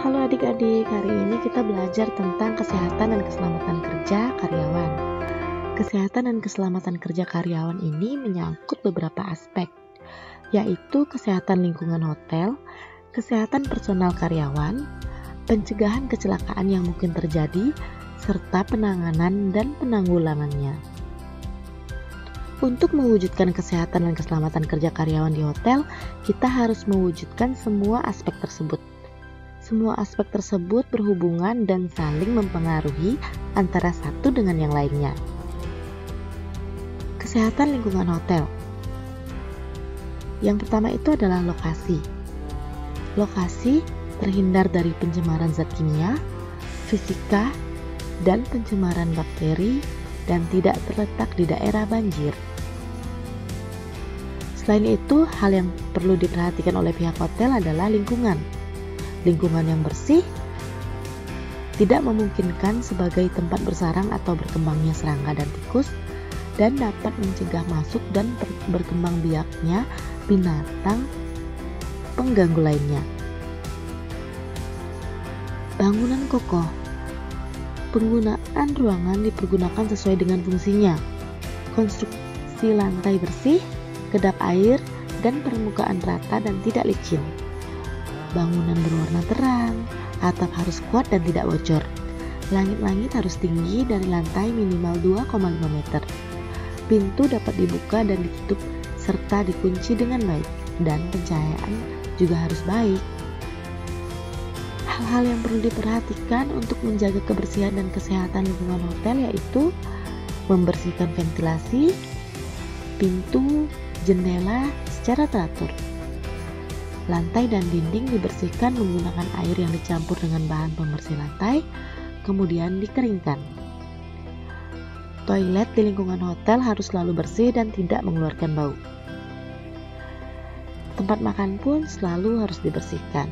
Halo adik-adik, hari ini kita belajar tentang kesehatan dan keselamatan kerja karyawan. Kesehatan dan keselamatan kerja karyawan ini menyangkut beberapa aspek, yaitu kesehatan lingkungan hotel, kesehatan personal karyawan, pencegahan kecelakaan yang mungkin terjadi, serta penanganan dan penanggulangannya. Untuk mewujudkan kesehatan dan keselamatan kerja karyawan di hotel, kita harus mewujudkan semua aspek tersebut. Semua aspek tersebut berhubungan dan saling mempengaruhi antara satu dengan yang lainnya. Kesehatan lingkungan hotel. Yang pertama itu adalah lokasi. Lokasi terhindar dari pencemaran zat kimia, fisika, dan pencemaran bakteri dan tidak terletak di daerah banjir. Selain itu, hal yang perlu diperhatikan oleh pihak hotel adalah lingkungan. Lingkungan yang bersih tidak memungkinkan sebagai tempat bersarang atau berkembangnya serangga dan tikus dan dapat mencegah masuk dan berkembang biaknya binatang pengganggu lainnya. Bangunan kokoh. Penggunaan ruangan dipergunakan sesuai dengan fungsinya. Konstruksi lantai bersih, kedap air, dan permukaan rata dan tidak licin. Bangunan berwarna terang, atap harus kuat dan tidak bocor. Langit-langit harus tinggi dari lantai minimal 2,5 meter. Pintu dapat dibuka dan ditutup serta dikunci dengan baik, dan pencahayaan juga harus baik. Hal-hal yang perlu diperhatikan untuk menjaga kebersihan dan kesehatan lingkungan hotel yaitu membersihkan ventilasi, pintu, jendela secara teratur. Lantai dan dinding dibersihkan menggunakan air yang dicampur dengan bahan pembersih lantai, kemudian dikeringkan. Toilet di lingkungan hotel harus selalu bersih dan tidak mengeluarkan bau. Tempat makan pun selalu harus dibersihkan.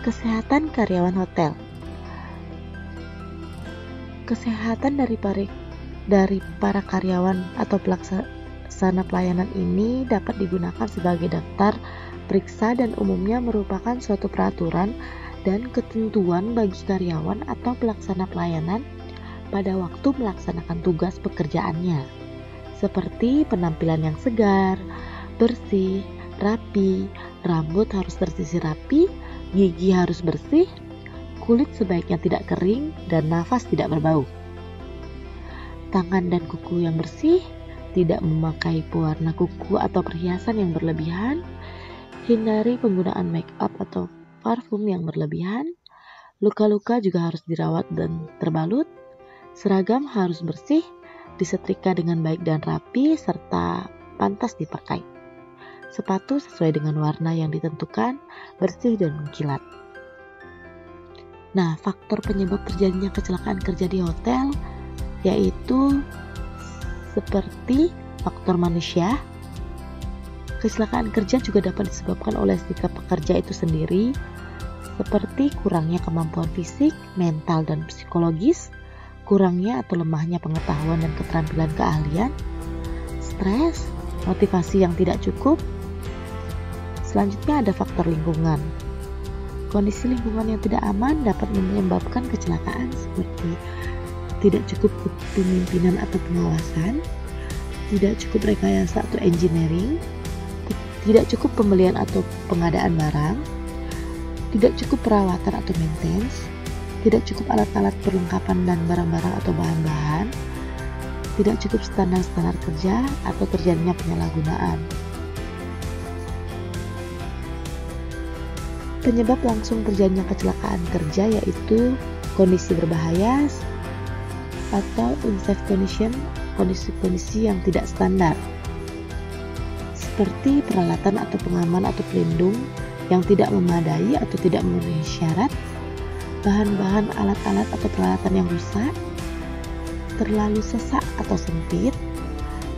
Kesehatan karyawan hotel. Kesehatan dari para karyawan atau pelaksana pelayanan ini dapat digunakan sebagai daftar periksa dan umumnya merupakan suatu peraturan dan ketentuan bagi karyawan atau pelaksana pelayanan pada waktu melaksanakan tugas pekerjaannya, seperti penampilan yang segar, bersih, rapi, rambut harus tersisir rapi, gigi harus bersih, kulit sebaiknya tidak kering, dan nafas tidak berbau. Tangan dan kuku yang bersih, tidak memakai pewarna kuku atau perhiasan yang berlebihan, hindari penggunaan make up atau parfum yang berlebihan, luka-luka juga harus dirawat dan terbalut, seragam harus bersih, disetrika dengan baik dan rapi, serta pantas dipakai. Sepatu sesuai dengan warna yang ditentukan, bersih dan mengkilat. Nah, faktor penyebab terjadinya kecelakaan kerja di hotel yaitu seperti faktor manusia. Kecelakaan kerja juga dapat disebabkan oleh sikap pekerja itu sendiri, seperti kurangnya kemampuan fisik, mental, dan psikologis, kurangnya atau lemahnya pengetahuan dan keterampilan keahlian, stres, motivasi yang tidak cukup. Selanjutnya ada faktor lingkungan. Kondisi lingkungan yang tidak aman dapat menyebabkan kecelakaan seperti tidak cukup kepemimpinan atau pengawasan, tidak cukup rekayasa atau engineering, tidak cukup pembelian atau pengadaan barang, tidak cukup perawatan atau maintenance, tidak cukup alat-alat perlengkapan dan barang-barang atau bahan-bahan, tidak cukup standar-standar kerja atau terjadinya penyalahgunaan. Penyebab langsung terjadinya kecelakaan kerja yaitu kondisi berbahaya atau unsafe condition, kondisi-kondisi yang tidak standar, seperti peralatan atau pengaman atau pelindung yang tidak memadai atau tidak memenuhi syarat, bahan-bahan alat-alat atau peralatan yang rusak, terlalu sesak atau sempit,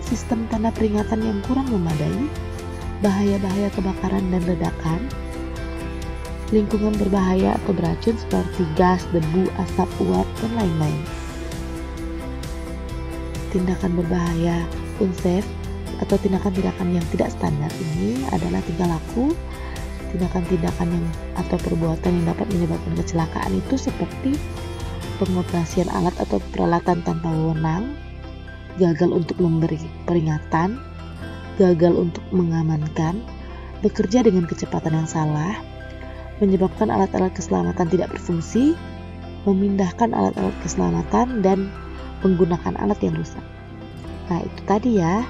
sistem tanda peringatan yang kurang memadai, bahaya-bahaya kebakaran dan ledakan, lingkungan berbahaya atau beracun seperti gas, debu, asap, uap, dan lain-lain. Tindakan berbahaya unsafe atau tindakan-tindakan yang tidak standar ini adalah tingkah laku Tindakan-tindakan yang atau perbuatan yang dapat menyebabkan kecelakaan itu seperti pengoperasian alat atau peralatan tanpa wewenang, gagal untuk memberi peringatan, gagal untuk mengamankan, bekerja dengan kecepatan yang salah, menyebabkan alat-alat keselamatan tidak berfungsi, memindahkan alat-alat keselamatan, dan menggunakan alat yang rusak. Nah, itu tadi ya.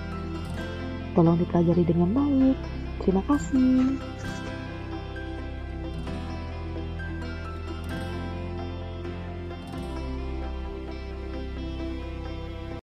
Tolong dipelajari dengan baik. Terima kasih.